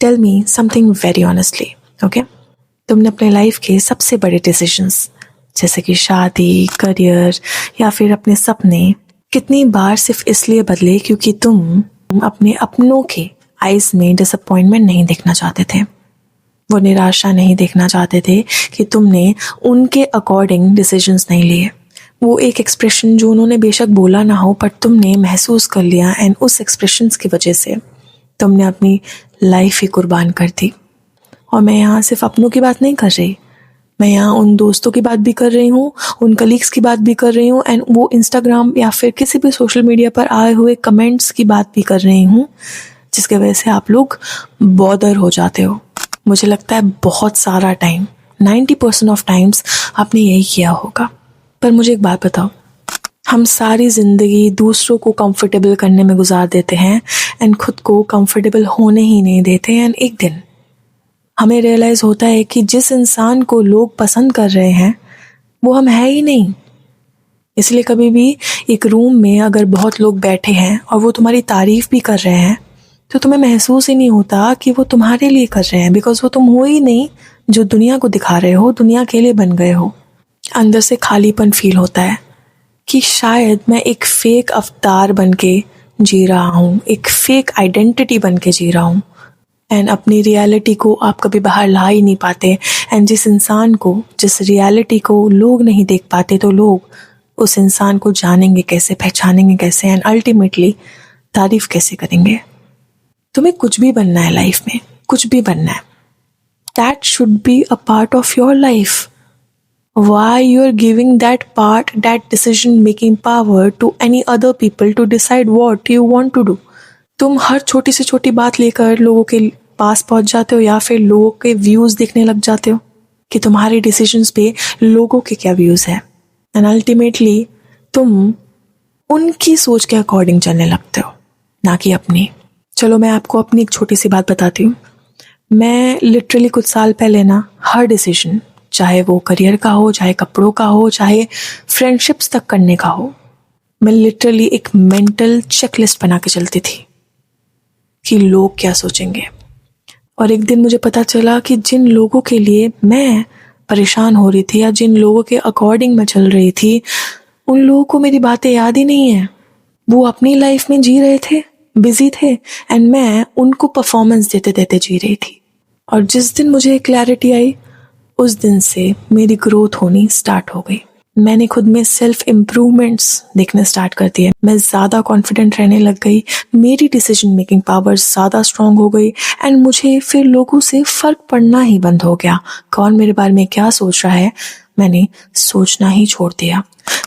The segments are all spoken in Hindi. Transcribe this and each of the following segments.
Tell me something very honestly, okay? तुमने अपने लाइफ के सबसे बड़े डिसीजंस जैसे कि शादी, करियर या फिर अपने सपने कितनी बार सिर्फ इसलिए बदले क्योंकि तुम अपने अपनों के आईज में डिसअपॉइंटमेंट नहीं देखना चाहते थे, वो निराशा नहीं देखना चाहते थे कि तुमने उनके अकॉर्डिंग डिसीजंस नहीं लिए। वो एक एक्सप्रेशन जो उन्होंने बेशक बोला ना हो पर तुमने महसूस कर लिया एंड उस एक्सप्रेशंस की वजह से तुमने अपनी लाइफ ही कुर्बान कर दी। और मैं यहाँ सिर्फ अपनों की बात नहीं कर रही, मैं यहाँ उन दोस्तों की बात भी कर रही हूँ, उन कलीग्स की बात भी कर रही हूँ एंड वो इंस्टाग्राम या फिर किसी भी सोशल मीडिया पर आए हुए कमेंट्स की बात भी कर रही हूँ जिसके वजह से आप लोग बॉदर हो जाते हो। मुझे लगता है बहुत सारा टाइम 90% ऑफ टाइम्स आपने यही किया होगा। पर मुझे एक बात बताओ, हम सारी ज़िंदगी दूसरों को कंफर्टेबल करने में गुजार देते हैं एंड खुद को कंफर्टेबल होने ही नहीं देते एंड एक दिन हमें रियलाइज़ होता है कि जिस इंसान को लोग पसंद कर रहे हैं वो हम है ही नहीं। इसलिए कभी भी एक रूम में अगर बहुत लोग बैठे हैं और वो तुम्हारी तारीफ़ भी कर रहे हैं तो तुम्हें महसूस ही नहीं होता कि वो तुम्हारे लिए कर रहे हैं, बिकॉज वो तुम हो ही नहीं जो दुनिया को दिखा रहे हो, दुनिया के लिए बन गए हो। अंदर से खालीपन फील होता है कि शायद मैं एक फेक अवतार बन के जी रहा हूँ, एक फेक आइडेंटिटी बन के जी रहा हूँ एंड अपनी रियलिटी को आप कभी बाहर ला ही नहीं पाते। एंड जिस इंसान को, जिस रियलिटी को लोग नहीं देख पाते तो लोग उस इंसान को जानेंगे कैसे, पहचानेंगे कैसे एंड अल्टीमेटली तारीफ कैसे करेंगे। तुम्हें कुछ भी बनना है लाइफ में, कुछ भी बनना है, that should be a part of your life. Why you are giving that part, that decision making power to any other people to decide what you want to do? तुम हर छोटी से छोटी बात लेकर लोगों के पास पहुंच जाते हो या फिर लोगों के व्यूज देखने लग जाते हो कि तुम्हारे डिसीजंस पे लोगों के क्या व्यूज है एंड अल्टीमेटली तुम उनकी सोच के अकॉर्डिंग चलने लगते हो, ना कि अपनी। चलो मैं आपको अपनी एक छोटी सी बात बताती हूँ। मैं लिटरली कुछ साल पहले ना हर डिसीजन, चाहे वो करियर का हो, चाहे कपड़ों का हो, चाहे फ्रेंडशिप्स तक करने का हो, मैं लिटरली एक मेंटल चेकलिस्ट बना के चलती थी कि लोग क्या सोचेंगे। और एक दिन मुझे पता चला कि जिन लोगों के लिए मैं परेशान हो रही थी या जिन लोगों के अकॉर्डिंग मैं चल रही थी, उन लोगों को मेरी बातें याद ही नहीं है। वो अपनी लाइफ में जी रहे थे, बिजी थे एंड मैं उनको परफॉर्मेंस देते देते जी रही थी। और जिस दिन मुझे क्लैरिटी आई उस दिन से मेरी ग्रोथ होनी स्टार्ट हो गई। मैंने खुद में सेल्फ इम्प्रूवमेंट्स देखने स्टार्ट कर दिए। मैं ज़्यादा कॉन्फिडेंट रहने लग गई, मेरी डिसीजन मेकिंग पावर ज़्यादा स्ट्रांग हो गई एंड मुझे फिर लोगों से फ़र्क पड़ना ही बंद हो गया। कौन मेरे बारे में क्या सोच रहा है, मैंने सोचना ही छोड़ दिया।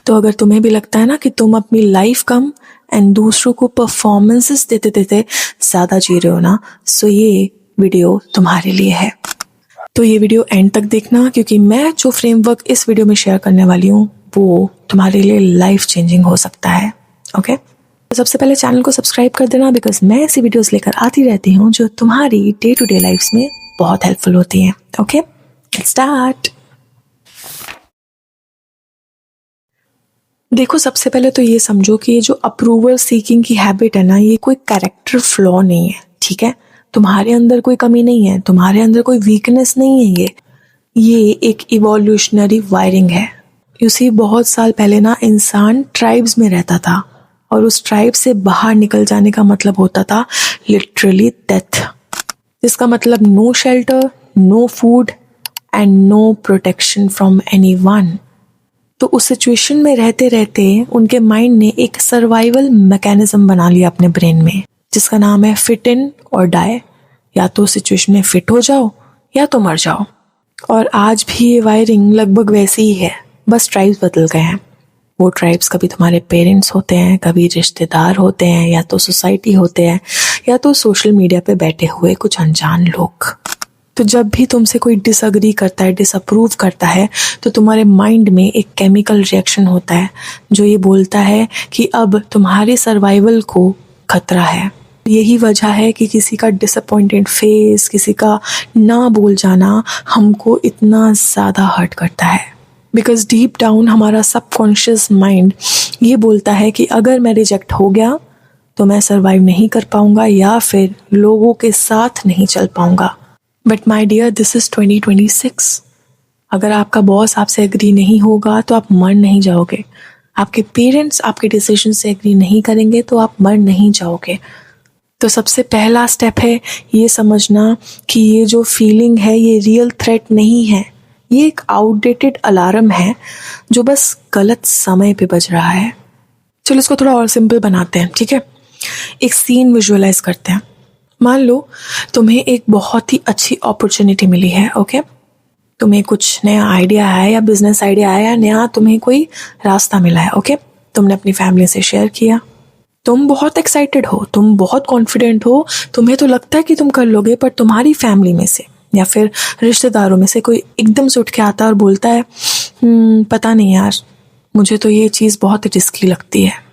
तो अगर तुम्हें भी लगता है ना कि तुम अपनी लाइफ कम एंड दूसरों को परफॉर्मेंसेस देते देते ज़्यादा जी रहे हो ना, सो ये वीडियो तुम्हारे लिए है। तो ये वीडियो एंड तक देखना क्योंकि मैं जो फ्रेमवर्क इस वीडियो में शेयर करने वाली हूँ वो तुम्हारे लिए लाइफ चेंजिंग हो सकता है। ओके, तो सबसे पहले चैनल को सब्सक्राइब कर देना बिकॉज मैं ऐसी वीडियोस लेकर आती रहती हूँ जो तुम्हारी डे टू डे लाइफ में बहुत हेल्पफुल होती हैं। Okay, let's start. देखो, सबसे पहले तो ये समझो कि ये जो अप्रूवल सीकिंग की हैबिट है ना, ये कोई कैरेक्टर फ्लॉ नहीं है, ठीक है? तुम्हारे अंदर कोई कमी नहीं है, तुम्हारे अंदर कोई वीकनेस नहीं है। ये एक इवोल्यूशनरी वायरिंग है। यू सी, बहुत साल पहले ना इंसान ट्राइब्स में रहता था और उस ट्राइब से बाहर निकल जाने का मतलब होता था लिटरली डेथ, जिसका मतलब no shelter, no food and no protection from anyone. तो उस सिचुएशन में रहते रहते उनके माइंड ने एक सर्वाइवल मैकेनिज्म बना लिया अपने ब्रेन में जिसका नाम है फिट इन और डाई। या तो सिचुएशन में फिट हो जाओ या तो मर जाओ। और आज भी ये वायरिंग लगभग वैसी ही है, बस ट्राइब्स बदल गए हैं। वो ट्राइब्स कभी तुम्हारे पेरेंट्स होते हैं, कभी रिश्तेदार होते हैं, या तो सोसाइटी होते हैं, या तो सोशल मीडिया पे बैठे हुए कुछ अनजान लोग। तो जब भी तुमसे कोई डिसअग्री करता है, डिसअप्रूव करता है, तो तुम्हारे माइंड में एक केमिकल रिएक्शन होता है जो ये बोलता है कि अब तुम्हारे सर्वाइवल को खतरा है। यही वजह है कि किसी का डिसअपॉइंटेड फेस, किसी का ना बोल जाना हमको इतना ज़्यादा हर्ट करता है। बिकॉज डीप डाउन हमारा सबकॉन्शियस माइंड ये बोलता है कि अगर मैं रिजेक्ट हो गया तो मैं सर्वाइव नहीं कर पाऊंगा या फिर लोगों के साथ नहीं चल पाऊंगा। But my dear, this is 2026। अगर आपका बॉस आपसे एग्री नहीं होगा तो आप मर नहीं जाओगे। आपके पेरेंट्स आपके डिसीजन से एग्री नहीं करेंगे तो आप मर नहीं जाओगे। तो सबसे पहला स्टेप है ये समझना कि ये जो फीलिंग है ये रियल थ्रेट नहीं है, ये एक आउटडेटेड अलार्म है जो बस गलत समय पे बज रहा है। चलो इसको थोड़ा और सिंपल बनाते हैं, ठीक है। एक सीन विजुअलाइज करते हैं। मान लो तुम्हें एक बहुत ही अच्छी अपॉर्चुनिटी मिली है, ओके। तुम्हें कुछ नया आइडिया है या बिजनेस आइडिया है या नया तुम्हें कोई रास्ता मिला है, ओके। तुमने अपनी फैमिली से शेयर किया, तुम बहुत एक्साइटेड हो, तुम बहुत कॉन्फिडेंट हो, तुम्हें तो लगता है कि तुम कर लोगे, पर तुम्हारी फैमिली में से या फिर रिश्तेदारों में से कोई एकदम से उठ के आता है और बोलता है पता नहीं यार, मुझे तो ये चीज़ बहुत रिस्की लगती है।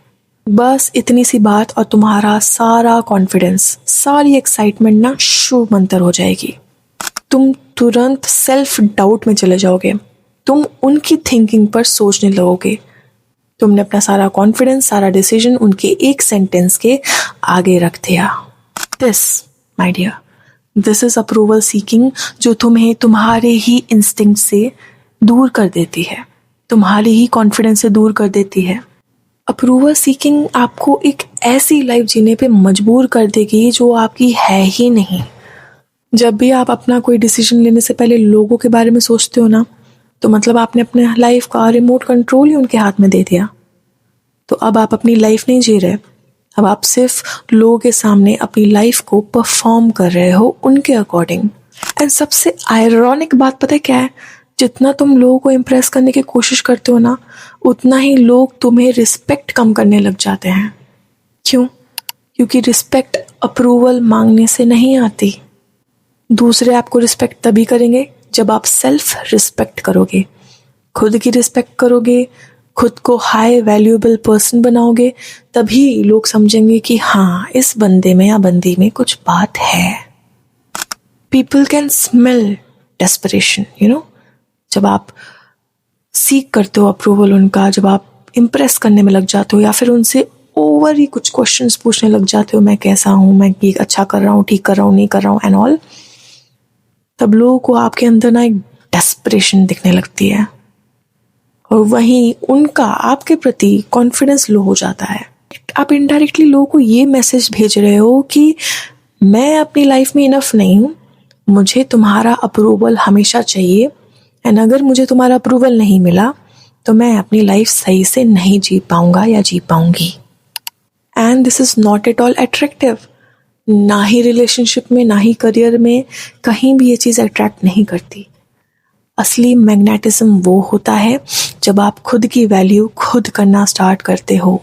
बस इतनी सी बात और तुम्हारा सारा कॉन्फिडेंस, सारी एक्साइटमेंट ना शू मंतर हो जाएगी। तुम तुरंत सेल्फ डाउट में चले जाओगे, तुम उनकी थिंकिंग पर सोचने लगोगे। तुमने अपना सारा कॉन्फिडेंस, सारा डिसीजन उनके एक सेंटेंस के आगे रख दिया। This my dear, this is approval seeking, जो तुम्हें तुम्हारे ही इंस्टिंक्ट से दूर कर देती है, तुम्हारे ही कॉन्फिडेंस से दूर कर देती है। अप्रूवल सीकिंग आपको एक ऐसी लाइफ जीने पे मजबूर कर देगी जो आपकी है ही नहीं। जब भी आप अपना कोई डिसीजन लेने से पहले लोगों के बारे में सोचते हो ना, तो मतलब आपने अपने लाइफ का रिमोट कंट्रोल ही उनके हाथ में दे दिया। तो अब आप अपनी लाइफ नहीं जी रहे, अब आप सिर्फ लोगों के सामने अपनी लाइफ को परफॉर्म कर रहे हो उनके अकॉर्डिंग। एंड सबसे आयरॉनिक बात पता है क्या है? जितना तुम लोगों को इम्प्रेस करने की कोशिश करते हो ना, उतना ही लोग तुम्हें रिस्पेक्ट कम करने लग जाते हैं। क्यों? क्योंकि रिस्पेक्ट अप्रूवल मांगने से नहीं आती। दूसरे आपको रिस्पेक्ट तभी करेंगे जब आप सेल्फ रिस्पेक्ट करोगे, खुद की रिस्पेक्ट करोगे, खुद को हाई वैल्यूएबल पर्सन बनाओगे, तभी लोग समझेंगे कि हाँ, इस बंदे में या बंदी में कुछ बात है। People can smell desperation, you know. जब आप सीख करते हो अप्रूवल उनका, जब आप इम्प्रेस करने में लग जाते हो या फिर उनसे ओवर ही कुछ क्वेश्चंस पूछने लग जाते हो, मैं कैसा हूँ, मैं ये अच्छा कर रहा हूँ, ठीक कर रहा हूँ, नहीं कर रहा हूँ एंड ऑल, तब लोगों को आपके अंदर ना एक डेस्परेशन दिखने लगती है और वहीं उनका आपके प्रति कॉन्फिडेंस लो हो जाता है। आप इनडायरेक्टली लोगों को ये मैसेज भेज रहे हो कि मैं अपनी लाइफ में इनफ नहीं हूँ, मुझे तुम्हारा अप्रूवल हमेशा चाहिए, एंड अगर मुझे तुम्हारा अप्रूवल नहीं मिला तो मैं अपनी लाइफ सही से नहीं जी पाऊंगा या जी पाऊंगी। And this is not at all attractive. ना ही रिलेशनशिप में, ना ही करियर में, कहीं भी ये चीज़ अट्रैक्ट नहीं करती। असली मैग्नेटिज्म वो होता है जब आप खुद की वैल्यू खुद करना स्टार्ट करते हो।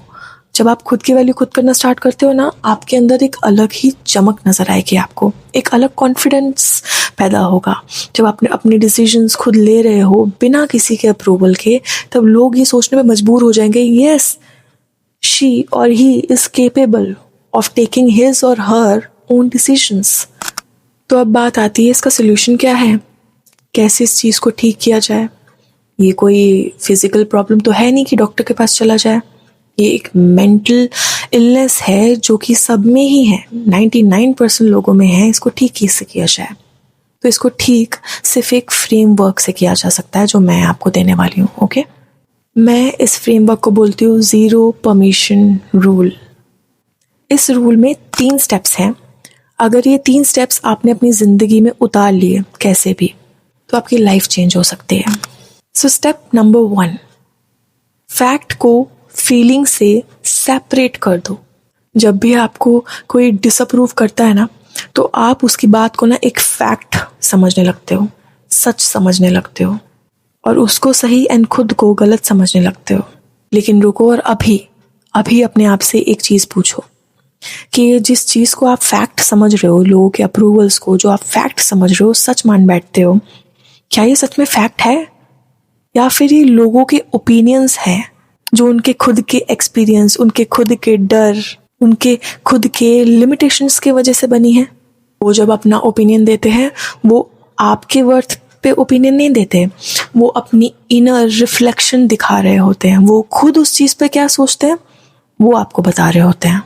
जब आप खुद की वैल्यू खुद करना स्टार्ट करते हो ना, आपके अंदर एक अलग ही चमक नजर आएगी, आपको एक अलग कॉन्फिडेंस पैदा होगा। जब आप अपने डिसीजंस खुद ले रहे हो बिना किसी के अप्रूवल के, तब लोग ये सोचने में मजबूर हो जाएंगे, यस, शी और he is capable of taking his और हर ओन डिसीजंस। तो अब बात आती है, इसका सोल्यूशन क्या है, कैसे इस चीज़ को ठीक किया जाए। ये कोई फिजिकल प्रॉब्लम तो है नहीं कि डॉक्टर के पास चला जाए, ये एक मेंटल इलनेस है जो कि सब में ही है, 99% लोगों में है। इसको ठीक कैसे किया जाए? तो इसको ठीक सिर्फ एक फ्रेमवर्क से किया जा सकता है जो मैं आपको देने वाली हूँ, ओके। मैं इस फ्रेमवर्क को बोलती हूँ ज़ीरो परमिशन रूल। इस रूल में 3 स्टेप्स हैं। अगर ये 3 स्टेप्स आपने अपनी ज़िंदगी में उतार लिए कैसे भी, तो आपकी लाइफ चेंज हो सकती है। सो स्टेप नंबर 1, फैक्ट को फीलिंग से सेपरेट कर दो। जब भी आपको कोई डिसअप्रूव करता है ना, तो आप उसकी बात को ना एक फैक्ट समझने लगते हो, सच समझने लगते हो, और उसको सही एंड खुद को गलत समझने लगते हो। लेकिन रुको और अभी अपने आप से एक चीज़ पूछो कि जिस चीज़ को आप फैक्ट समझ रहे हो, लोगों के अप्रूवल्स को जो आप फैक्ट समझ रहे हो, सच मान बैठते हो, क्या ये सच में फैक्ट है या फिर ये लोगों के ओपिनियंस हैं जो उनके खुद के एक्सपीरियंस, उनके खुद के डर, उनके खुद के लिमिटेशंस की वजह से बनी है? वो जब अपना ओपिनियन देते हैं, वो आपके वर्थ पे ओपिनियन नहीं देते, वो अपनी इनर रिफ्लेक्शन दिखा रहे होते हैं। वो खुद उस चीज़ पे क्या सोचते हैं वो आपको बता रहे होते हैं।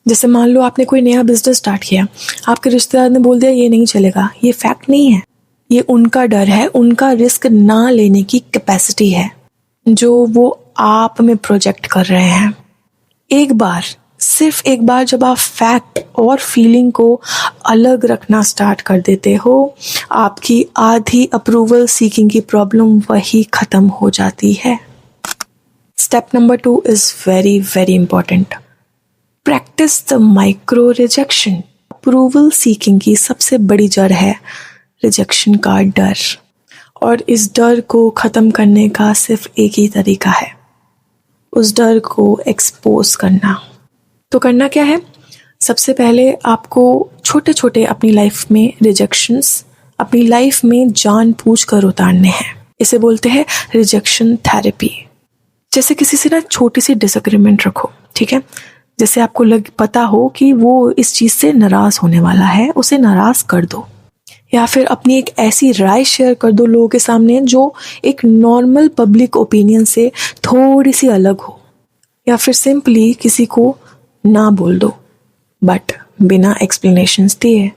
जैसे मान लो आपने कोई नया बिजनेस स्टार्ट किया, आपके रिश्तेदार ने बोल दिया ये नहीं चलेगा, ये फैक्ट नहीं है, ये उनका डर है, उनका रिस्क ना लेने की कैपेसिटी है जो वो आप में प्रोजेक्ट कर रहे हैं। एक बार, सिर्फ एक बार जब आप फैक्ट और फीलिंग को अलग रखना स्टार्ट कर देते हो, आपकी आधी अप्रूवल सीकिंग की प्रॉब्लम वही खत्म हो जाती है। Step number 2 is very very important. Practice the micro rejection. Approval seeking की सबसे बड़ी जड़ है रिजेक्शन का डर, और इस डर को ख़त्म करने का सिर्फ एक ही तरीका है, उस डर को एक्सपोज करना। तो करना क्या है? सबसे पहले आपको छोटे छोटे अपनी लाइफ में रिजेक्शंस अपनी लाइफ में जानबूझ कर उतारने हैं। इसे बोलते हैं रिजेक्शन थेरेपी। जैसे किसी से ना छोटी सी डिसएग्रीमेंट रखो, ठीक है? जैसे आपको पता हो कि वो इस चीज़ से नाराज़ होने वाला है, उसे नाराज़ कर दो। या फिर अपनी एक ऐसी राय शेयर कर दो लोगों के सामने जो एक नॉर्मल पब्लिक ओपिनियन से थोड़ी सी अलग हो। या फिर सिंपली किसी को ना बोल दो, बट बिना एक्सप्लेनेशंस दिए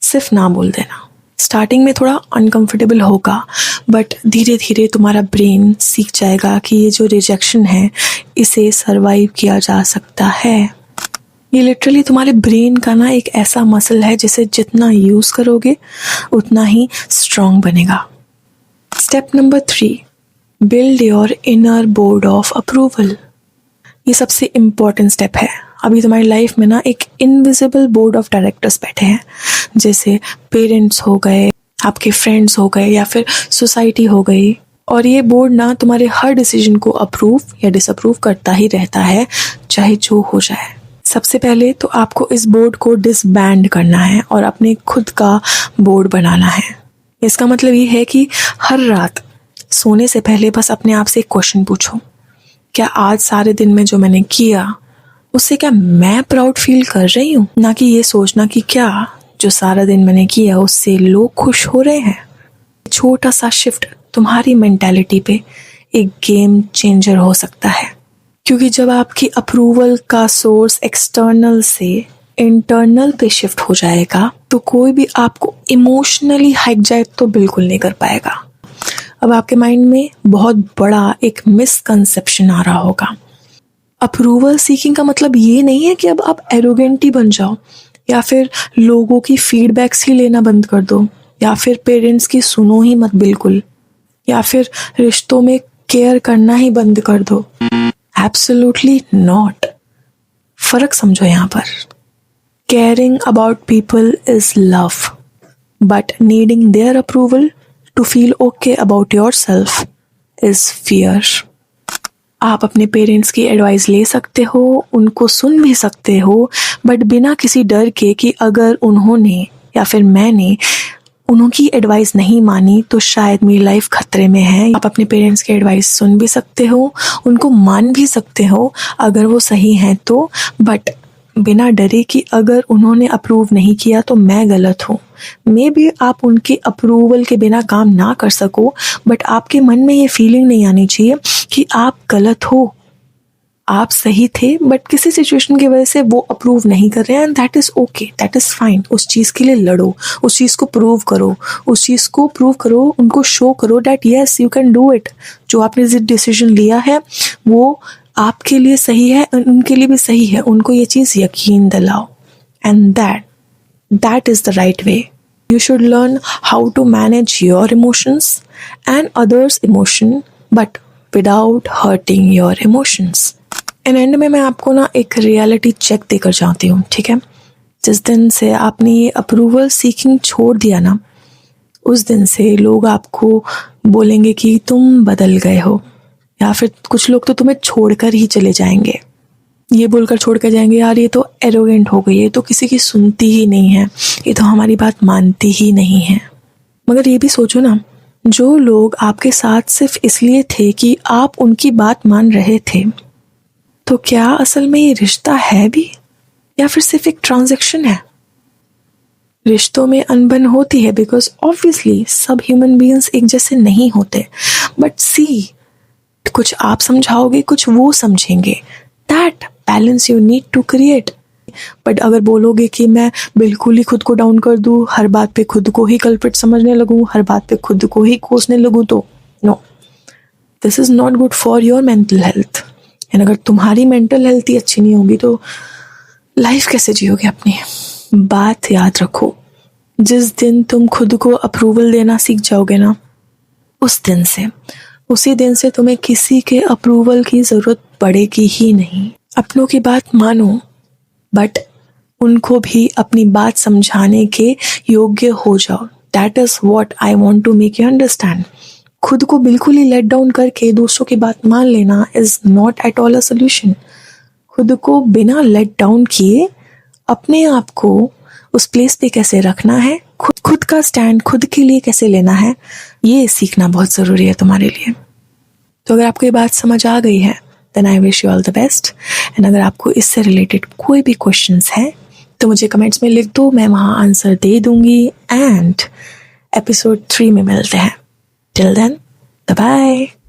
सिर्फ ना बोल देना। स्टार्टिंग में थोड़ा अनकंफर्टेबल होगा, बट धीरे धीरे तुम्हारा ब्रेन सीख जाएगा कि ये जो रिजेक्शन है इसे सरवाइव किया जा सकता है। ये लिटरली तुम्हारे ब्रेन का ना एक ऐसा मसल है जिसे जितना यूज करोगे उतना ही स्ट्रांग बनेगा। Step number 3, build your inner board of approval. ये सबसे इम्पोर्टेंट स्टेप है। अभी तुम्हारी लाइफ में ना एक इनविजिबल बोर्ड ऑफ डायरेक्टर्स बैठे हैं, जैसे पेरेंट्स हो गए, आपके फ्रेंड्स हो गए, या फिर सोसाइटी हो गई। और ये बोर्ड ना तुम्हारे हर डिसीजन को अप्रूव या डिसअप्रूव करता ही रहता है, चाहे जो हो जाए। सबसे पहले तो आपको इस बोर्ड को डिसबैंड करना है और अपने खुद का बोर्ड बनाना है। इसका मतलब ये है कि हर रात सोने से पहले बस अपने आप से एक क्वेश्चन पूछो, क्या आज सारे दिन में जो मैंने किया उससे क्या मैं प्राउड फील कर रही हूँ? ना कि ये सोचना कि क्या जो सारा दिन मैंने किया उससे लोग खुश हो रहे हैं। छोटा सा शिफ्ट तुम्हारी मेंटालिटी पे एक गेम चेंजर हो सकता है, क्योंकि जब आपकी अप्रूवल का सोर्स एक्सटर्नल से इंटरनल पे शिफ्ट हो जाएगा तो कोई भी आपको इमोशनली हाईजैक तो बिल्कुल नहीं कर पाएगा। अब आपके माइंड में बहुत बड़ा एक मिसकंसेप्शन आ रहा होगा। अप्रूवल सीकिंग का मतलब ये नहीं है कि अब आप एरोगेंट ही बन जाओ, या फिर लोगों की फीडबैक्स ही लेना बंद कर दो, या फिर पेरेंट्स की सुनो ही मत बिल्कुल, या फिर रिश्तों में केयर करना ही बंद कर दो। Absolutely not. फर्क समझो यहाँ पर। Caring about people is love, but needing their approval to feel okay about yourself is fear. आप अपने पेरेंट्स की एडवाइस ले सकते हो, उनको सुन भी सकते हो, बट बिना किसी डर के कि अगर उन्होंने या फिर मैंने उनकी एडवाइस नहीं मानी तो शायद मेरी लाइफ खतरे में है। आप अपने पेरेंट्स की एडवाइस सुन भी सकते हो, उनको मान भी सकते हो अगर वो सही हैं तो, बट बिना डरे कि अगर उन्होंने अप्रूव नहीं किया तो मैं गलत हूँ। मे बी आप उनके अप्रूवल के बिना काम ना कर सको, बट आपके मन में ये फीलिंग नहीं आनी चाहिए कि आप गलत हो। आप सही थे, बट किसी सिचुएशन की वजह से वो अप्रूव नहीं कर रहे हैं, and that is okay, that is fine. उस चीज़ के लिए लड़ो, उस चीज़ को प्रूव करो, उस चीज़ को प्रूव करो, उनको शो करो that yes you can do it. जो आपने जो डिसीजन लिया है वो आपके लिए सही है, उनके लिए भी सही है, उनको ये चीज़ यकीन दिलाओ, and that is the right way. You should learn how to manage your emotions and others' emotion, but without hurting your emotions. And and में मैं आपको ना एक रियलिटी चेक देकर जाती हूँ, ठीक है? जिस दिन से आपने ये अप्रूवल सीकिंग छोड़ दिया ना, उस दिन से लोग आपको बोलेंगे कि तुम बदल गए हो, या फिर कुछ लोग तो तुम्हें छोड़कर ही चले जाएंगे। ये बोलकर छोड़ कर जाएंगे, यार ये तो एरोगेंट हो गई है, तो किसी की सुनती ही नहीं है, ये तो हमारी बात मानती ही नहीं है। मगर ये भी सोचो ना, जो लोग आपके साथ सिर्फ इसलिए थे कि आप उनकी बात मान रहे थे, तो क्या असल में ये रिश्ता है भी, या फिर सिर्फ एक ट्रांजैक्शन है? रिश्तों में अनबन होती है बिकॉज ऑब्वियसली सब ह्यूमन बीइंग्स एक जैसे नहीं होते, बट सी, कुछ आप समझाओगे, कुछ वो समझेंगे। That balance you need to create. But अगर बोलोगे कि मैं बिल्कुल ही खुद को डाउन कर दूँ, हर बात पे खुद को ही कल्प्रिट समझने लगूँ, हर बात पे खुद को ही कोसने लगूँ, तो no, this is not good for your mental health. And अगर तुम्हारी मेंटल हेल्थ ही अच्छी नहीं होगी तो लाइफ कैसे जियोगे अपनी। बात याद रखो, जिस दिन तुम खुद को अप्रूवल देना सीख जाओगे ना, उसी दिन से तुम्हें किसी के अप्रूवल की ज़रूरत पड़ेगी ही नहीं। अपनों की बात मानो, बट उनको भी अपनी बात समझाने के योग्य हो जाओ। That is what I want to make you understand. खुद को बिल्कुल ही लेट डाउन करके दूसरों की बात मान लेना is not at all a solution. खुद को बिना लेट डाउन किए अपने आप को उस प्लेस पे कैसे रखना है, खुद का स्टैंड खुद के लिए कैसे लेना है, ये सीखना बहुत ज़रूरी है तुम्हारे लिए। तो अगर आपको ये बात समझ आ गई है, then I wish you all the best. And अगर आपको इससे रिलेटेड कोई भी क्वेश्चंस हैं तो मुझे कमेंट्स में लिख दो, मैं वहाँ आंसर दे दूँगी। एंड एपिसोड 3 में मिलते हैं। Till then, bye bye.